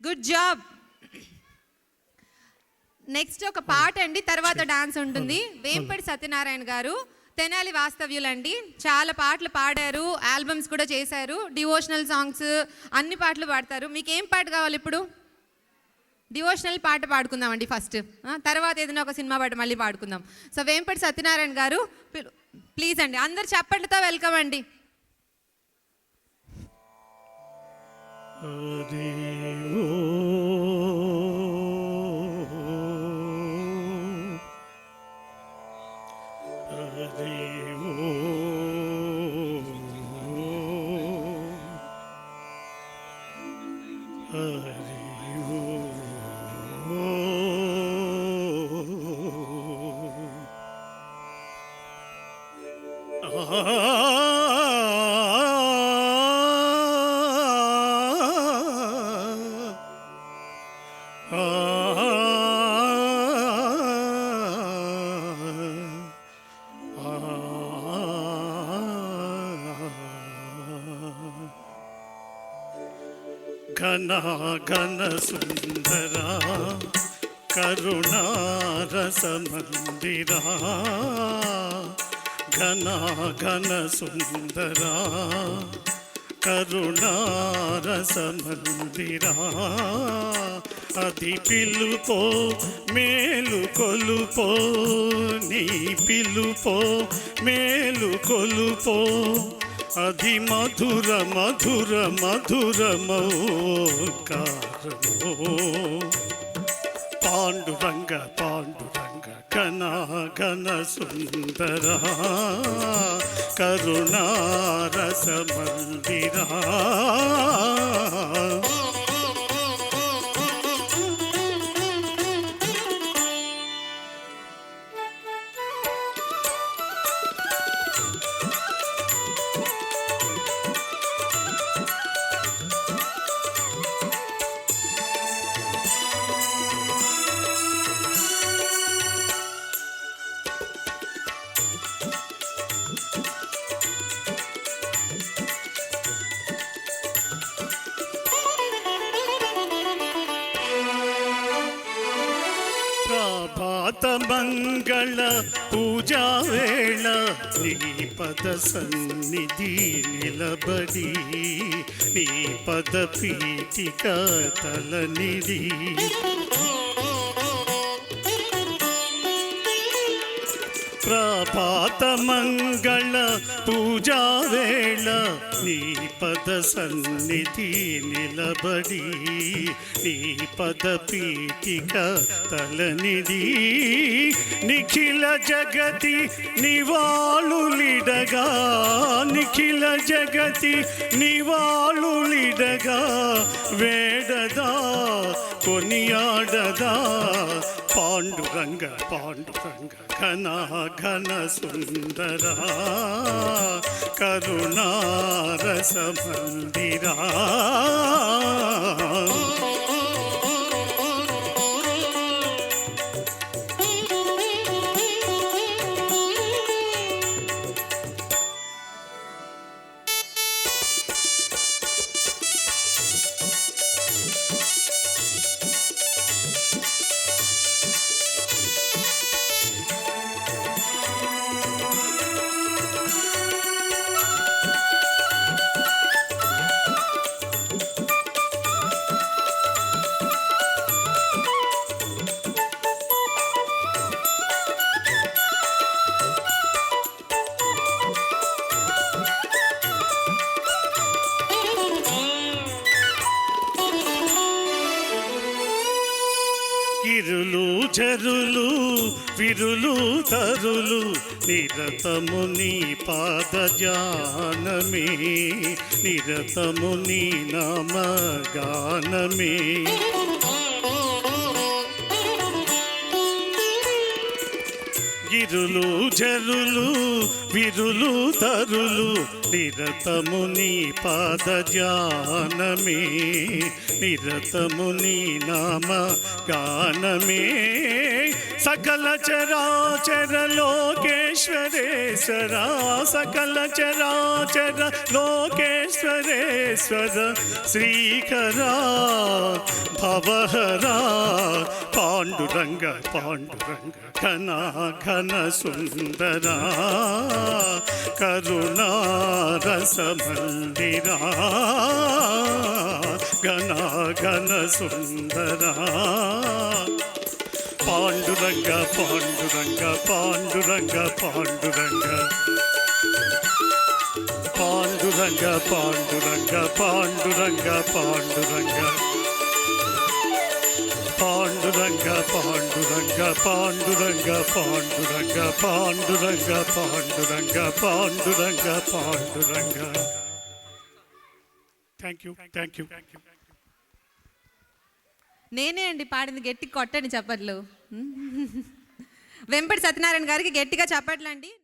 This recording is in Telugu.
Good job. నెక్స్ట్ ఒక పాట అండి, తర్వాత డాన్స్ ఉంటుంది. వేంపటి సత్యనారాయణ గారు తెనాలి వాస్తవ్యులండి. చాలా పాటలు పాడారు, ఆల్బమ్స్ కూడా చేశారు, డివోషనల్ సాంగ్స్ అన్ని పాటలు పాడతారు. మీకు ఏం పాట కావాలి ఇప్పుడు? డివోషనల్ పాట పాడుకుందామండి ఫస్ట్, తర్వాత ఏదైనా ఒక సినిమా పాట మళ్ళీ పాడుకుందాం. సో వేంపటి సత్యనారాయణ గారు ప్లీజ్ అండి, అందరు చప్పట్లతో వెల్కమ్ అండి. ఘన ఘన సుందరా కరుణారస మందిరా, ఘన ఘన సుందరా కరుణారస మందిరా, అది పిలుపో మేలు కొలుపో, నీ పిలుపో మేలు కొలుపో, అది మధుర మధుర మధురమౌకారమో. పాండురంగ పాండురంగ ఘన ఘన సుందరా కరుణారస మందిరా. ప్రభాత మంగళ పూజా వేళ నీ పద సన్నిధి నిలబడి, నీ పద పీఠిక తలనిడి, ప్రభాత మంగళ పూజా వేళ నీ పద సన్నిధి నిలబడి, నీ పద పీఠిక తలనిడి, నిఖిల జగతి నివాళులిడగా, నిఖిల జగతి నివాళులిడగా, వేడదా కొనియాడదా పాండురంగ పాండురంగ ఘన ఘన సుందరా కరుణారస మందిరా. గిరులు జరులు విరులు తరులు నిరతము నీ పాదజానమే, నిరతము నీ నామగానమే. ఇరులు జరులు విరులు తరులు నిరతము నీ పాద ధ్యానమే నిరతము నీ నామ గానమే సకల చరాచర లోకేశ్వరేశ్వర సకల చరాచర లోకేశ్వరేశ్వర శ్రీకరా భవహరా పాండురంగ పాండురంగ ఘన ఘన సుందరా కరుణారసమందిరా ఘన ఘన సుందరా Panduranga Panduranga Panduranga Panduranga Panduranga Panduranga Panduranga Panduranga Panduranga Panduranga Panduranga Panduranga Panduranga Panduranga Panduranga Panduranga thank you thank you నేనే అండి పాడింది, గట్టి కొట్టండి చప్పట్లు. వెంపటి సత్యనారాయణ గారికి గట్టిగా చప్పట్లు అండి.